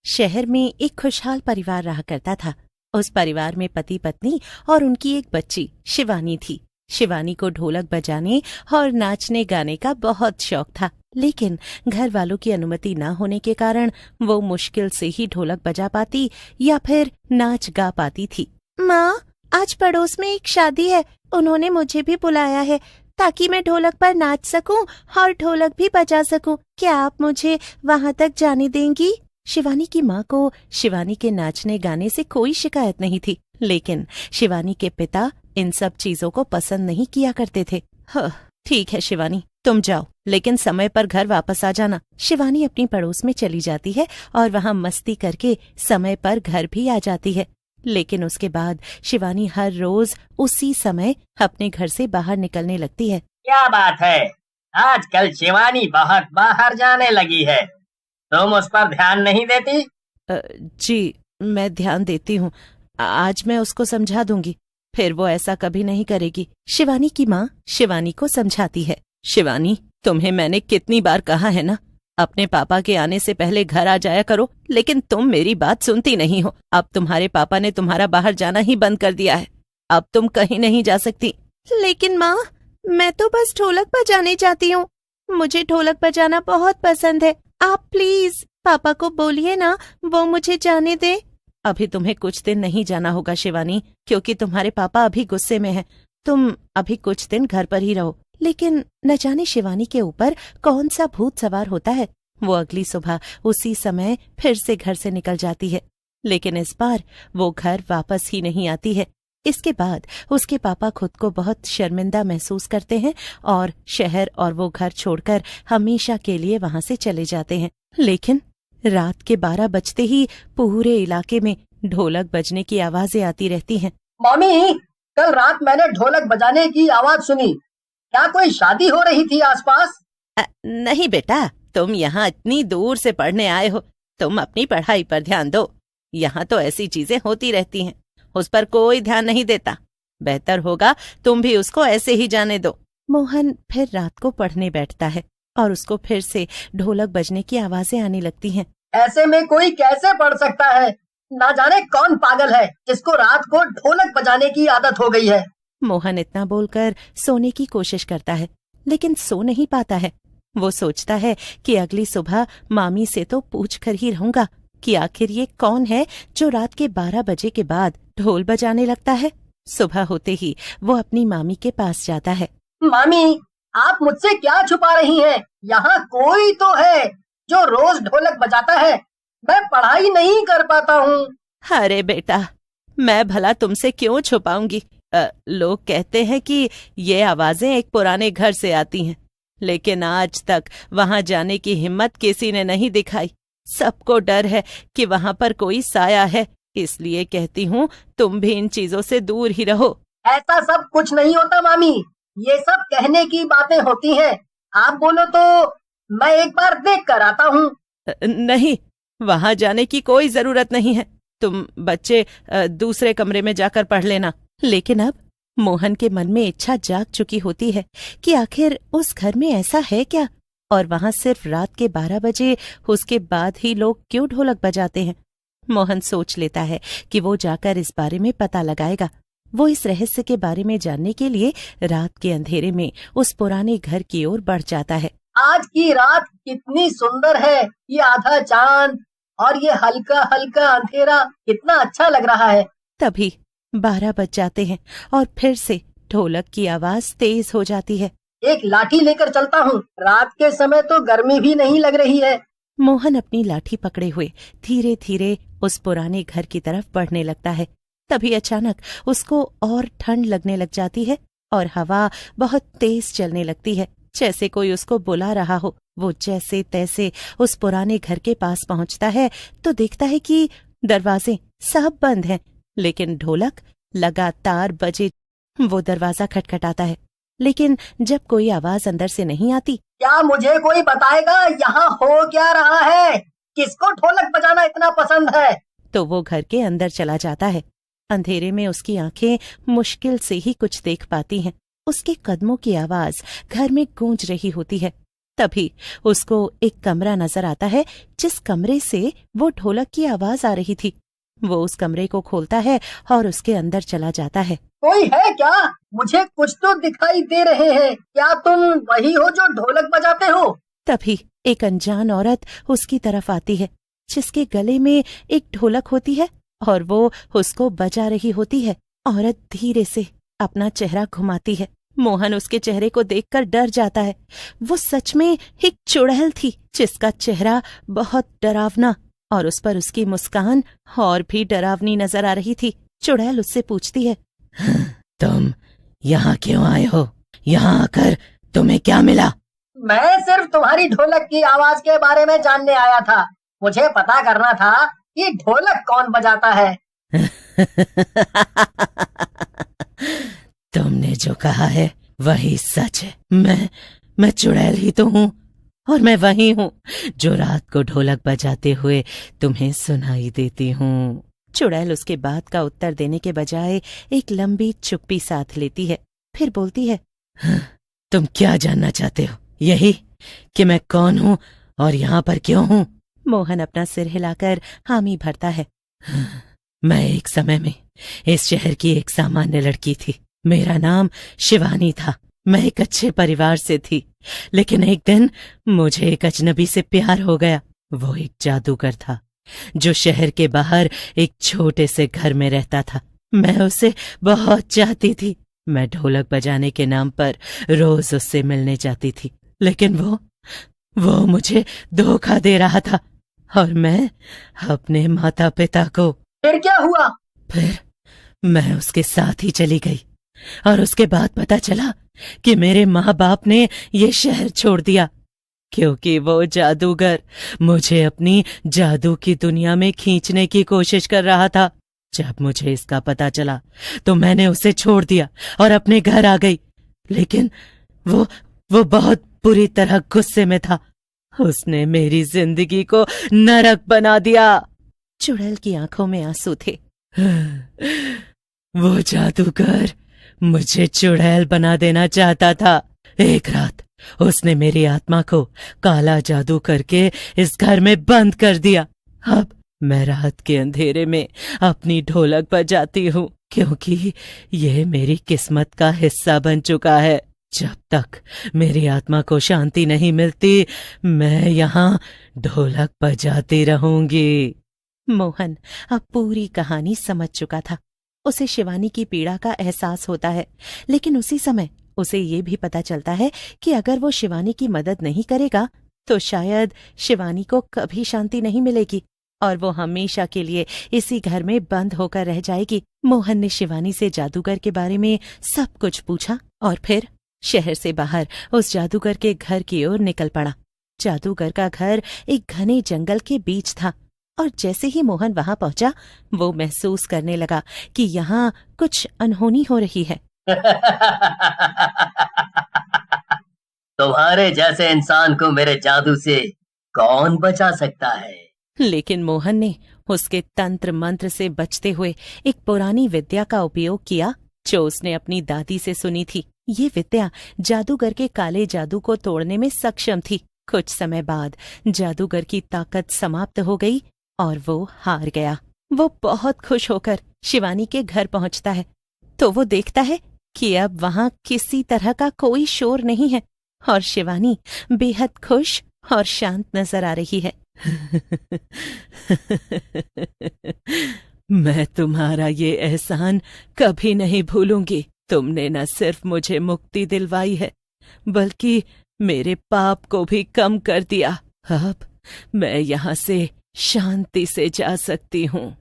शहर में एक खुशहाल परिवार रहा करता था। उस परिवार में पति पत्नी और उनकी एक बच्ची शिवानी थी। शिवानी को ढोलक बजाने और नाचने गाने का बहुत शौक था, लेकिन घर वालों की अनुमति न होने के कारण वो मुश्किल से ही ढोलक बजा पाती या फिर नाच गा पाती थी। माँ, आज पड़ोस में एक शादी है, उन्होंने मुझे भी बुलाया है ताकि मैं ढोलक पर नाच सकूं और ढोलक भी बजा सकूं। क्या आप मुझे वहां तक जाने देंगी? शिवानी की माँ को शिवानी के नाचने गाने से कोई शिकायत नहीं थी, लेकिन शिवानी के पिता इन सब चीजों को पसंद नहीं किया करते थे। ठीक है शिवानी, तुम जाओ, लेकिन समय पर घर वापस आ जाना। शिवानी अपनी पड़ोस में चली जाती है और वहाँ मस्ती करके समय पर घर भी आ जाती है। लेकिन उसके बाद शिवानी हर रोज उसी समय अपने घर से बाहर निकलने लगती है। क्या बात है, आजकल शिवानी बहुत बाहर जाने लगी है, तुम उस पर ध्यान नहीं देती? जी, मैं ध्यान देती हूँ। आज मैं उसको समझा दूंगी, फिर वो ऐसा कभी नहीं करेगी। शिवानी की माँ शिवानी को समझाती है। शिवानी, तुम्हें मैंने कितनी बार कहा है ना, अपने पापा के आने से पहले घर आ जाया करो, लेकिन तुम मेरी बात सुनती नहीं हो। अब तुम्हारे पापा ने तुम्हारा बाहर जाना ही बंद कर दिया है, अब तुम कहीं नहीं जा सकती। लेकिन माँ, मैं तो बस ढोलक बजाने जाती हूँ, मुझे ढोलक बजाना बहुत पसंद है। आप प्लीज पापा को बोलिए ना, वो मुझे जाने दे। अभी तुम्हें कुछ दिन नहीं जाना होगा शिवानी, क्योंकि तुम्हारे पापा अभी गुस्से में हैं। तुम अभी कुछ दिन घर पर ही रहो। लेकिन न जाने शिवानी के ऊपर कौन सा भूत सवार होता है। वो अगली सुबह उसी समय फिर से घर से निकल जाती है, लेकिन इस बार वो घर वापस ही नहीं आती है। इसके बाद उसके पापा खुद को बहुत शर्मिंदा महसूस करते हैं और शहर और वो घर छोड़कर हमेशा के लिए वहां से चले जाते हैं। लेकिन रात के 12 बजते ही पूरे इलाके में ढोलक बजने की आवाजें आती रहती हैं। मम्मी, कल रात मैंने ढोलक बजाने की आवाज सुनी, क्या कोई शादी हो रही थी आसपास? नहीं बेटा, तुम यहाँ इतनी दूर से पढ़ने आए हो, तुम अपनी पढ़ाई पर ध्यान दो। यहाँ तो ऐसी चीजें होती रहती हैं, उस पर कोई ध्यान नहीं देता। बेहतर होगा तुम भी उसको ऐसे ही जाने दो। मोहन फिर रात को पढ़ने बैठता है और उसको फिर से ढोलक बजने की आवाजें आने लगती हैं। ऐसे में कोई कैसे पढ़ सकता है? ना जाने कौन पागल है जिसको रात को ढोलक बजाने की आदत हो गई है। मोहन इतना बोलकर सोने की कोशिश करता है, लेकिन सो नहीं पाता है। वो सोचता है कि अगली सुबह मामी से तो पूछ कर ही रहूंगा कि आखिर ये कौन है जो रात के 12 बजे के बाद ढोल बजाने लगता है। सुबह होते ही वो अपनी मामी के पास जाता है। मामी, आप मुझसे क्या छुपा रही हैं? यहाँ कोई तो है जो रोज ढोलक बजाता है, मैं पढ़ाई नहीं कर पाता हूँ। अरे बेटा, मैं भला तुमसे क्यों छुपाऊंगी? लोग कहते हैं कि ये आवाजें एक पुराने घर से आती हैं, लेकिन आज तक वहां जाने की हिम्मत किसी ने नहीं दिखाई। सबको डर है कि वहां पर कोई साया है, इसलिए कहती हूँ तुम भी इन चीजों से दूर ही रहो। ऐसा सब कुछ नहीं होता मामी, ये सब कहने की बातें होती हैं। आप बोलो तो मैं एक बार देख कर आता हूँ। नहीं, वहां जाने की कोई जरूरत नहीं है। तुम बच्चे दूसरे कमरे में जाकर पढ़ लेना। लेकिन अब मोहन के मन में इच्छा जाग चुकी होती है कि आखिर उस घर में ऐसा है क्या, और वहां सिर्फ रात के 12 बजे उसके बाद ही लोग क्यों ढोलक बजाते हैं। मोहन सोच लेता है कि वो जाकर इस बारे में पता लगाएगा। वो इस रहस्य के बारे में जानने के लिए रात के अंधेरे में उस पुराने घर की ओर बढ़ जाता है। आज की रात कितनी सुंदर है, ये आधा चांद और ये हल्का हल्का अंधेरा कितना अच्छा लग रहा है। तभी 12 बज जाते हैं और फिर से ढोलक की आवाज तेज हो जाती है। एक लाठी लेकर चलता हूँ, रात के समय तो गर्मी भी नहीं लग रही है। मोहन अपनी लाठी पकड़े हुए धीरे धीरे उस पुराने घर की तरफ बढ़ने लगता है। तभी अचानक उसको और ठंड लगने लग जाती है और हवा बहुत तेज चलने लगती है, जैसे कोई उसको बुला रहा हो। वो जैसे तैसे उस पुराने घर के पास पहुंचता है तो देखता है कि दरवाजे सब बंद हैं, लेकिन ढोलक लगातार बजे। वो दरवाजा खटखटाता है, लेकिन जब कोई आवाज अंदर से नहीं आती। क्या मुझे कोई बताएगा यहाँ हो क्या रहा है? किसको ढोलक बजाना इतना पसंद है? तो वो घर के अंदर चला जाता है। अंधेरे में उसकी आंखें मुश्किल से ही कुछ देख पाती हैं। उसके कदमों की आवाज घर में गूंज रही होती है। तभी उसको एक कमरा नजर आता है जिस कमरे से वो ढोलक की आवाज आ रही थी। वो उस कमरे को खोलता है और उसके अंदर चला जाता है। कोई है क्या? मुझे कुछ तो दिखाई दे रहे हैं। क्या तुम वही हो जो ढोलक बजाते हो? तभी एक अनजान औरत उसकी तरफ आती है जिसके गले में एक ढोलक होती है और वो उसको बजा रही होती है। औरत धीरे से अपना चेहरा घुमाती है। मोहन उसके चेहरे को देखकर डर जाता है। वो सच में एक चुड़ैल थी जिसका चेहरा बहुत डरावना और उस पर उसकी मुस्कान और भी डरावनी नजर आ रही थी। चुड़ैल उससे पूछती है, तुम यहाँ क्यों आए हो? यहाँ आकर तुम्हें क्या मिला? मैं सिर्फ तुम्हारी ढोलक की आवाज के बारे में जानने आया था। मुझे पता करना था कि ढोलक कौन बजाता है। तुमने जो कहा है वही सच है। मैं चुड़ैल ही तो हूँ और मैं वही हूँ जो रात को ढोलक बजाते हुए तुम्हें सुनाई देती हूँ। चुड़ैल उसके बात का उत्तर देने के बजाय एक लंबी चुप्पी साथ लेती है। फिर बोलती है, तुम क्या जानना चाहते हो? यही कि मैं कौन हूँ और यहाँ पर क्यों हूँ? मोहन अपना सिर हिलाकर हामी भरता है। मैं एक समय में इस शहर की एक सामान्य लड़की थी। मेरा नाम शिवानी था। मैं एक अच्छे परिवार से थी, लेकिन एक दिन मुझे एक अजनबी से प्यार हो गया। वो एक जादूगर था जो शहर के बाहर एक छोटे से घर में रहता था। मैं उसे बहुत चाहती थी। मैं ढोलक बजाने के नाम पर रोज उससे मिलने जाती थी, लेकिन वो मुझे धोखा दे रहा था और मैं अपने माता पिता को। फिर क्या हुआ? फिर मैं उसके साथ ही चली गई और उसके बाद पता चला कि मेरे माँ बाप ने ये शहर छोड़ दिया क्योंकि वो जादूगर मुझे अपनी जादू की दुनिया में खींचने की कोशिश कर रहा था। जब मुझे इसका पता चला तो मैंने उसे छोड़ दिया और अपने घर आ गई, लेकिन वो बहुत बुरी तरह गुस्से में था। उसने मेरी जिंदगी को नरक बना दिया। चुड़ैल की आंखों में आंसू थे। वो जादूगर मुझे चुड़ैल बना देना चाहता था। एक रात उसने मेरी आत्मा को काला जादू करके इस घर में बंद कर दिया। अब मैं रात के अंधेरे में अपनी ढोलक बजाती हूँ क्योंकि ये मेरी किस्मत का हिस्सा बन चुका है। जब तक मेरी आत्मा को शांति नहीं मिलती, मैं यहाँ ढोलक बजाती रहूंगी। मोहन अब पूरी कहानी समझ चुका था। उसे शिवानी की पीड़ा का एहसास होता है, लेकिन उसी समय उसे ये भी पता चलता है कि अगर वो शिवानी की मदद नहीं करेगा तो शायद शिवानी को कभी शांति नहीं मिलेगी और वो हमेशा के लिए इसी घर में बंद होकर रह जाएगी। मोहन ने शिवानी से जादूगर के बारे में सब कुछ पूछा और फिर शहर से बाहर उस जादूगर के घर की ओर निकल पड़ा। जादूगर का घर एक घने जंगल के बीच था और जैसे ही मोहन वहां पहुंचा, वो महसूस करने लगा कि यहाँ कुछ अनहोनी हो रही है। तुम्हारे जैसे इंसान को मेरे जादू से कौन बचा सकता है? लेकिन मोहन ने उसके तंत्र मंत्र से बचते हुए एक पुरानी विद्या का उपयोग किया जो उसने अपनी दादी से सुनी थी। ये विद्या जादूगर के काले जादू को तोड़ने में सक्षम थी। कुछ समय बाद जादूगर की ताकत समाप्त हो गई और वो हार गया। वो बहुत खुश होकर शिवानी के घर पहुंचता है तो वो देखता है कि अब वहां किसी तरह का कोई शोर नहीं है और शिवानी बेहद खुश और शांत नजर आ रही है। मैं तुम्हारा ये एहसान कभी नहीं भूलूंगी। तुमने न सिर्फ मुझे मुक्ति दिलवाई है बल्कि मेरे पाप को भी कम कर दिया। अब मैं यहाँ से शांति से जा सकती हूँ।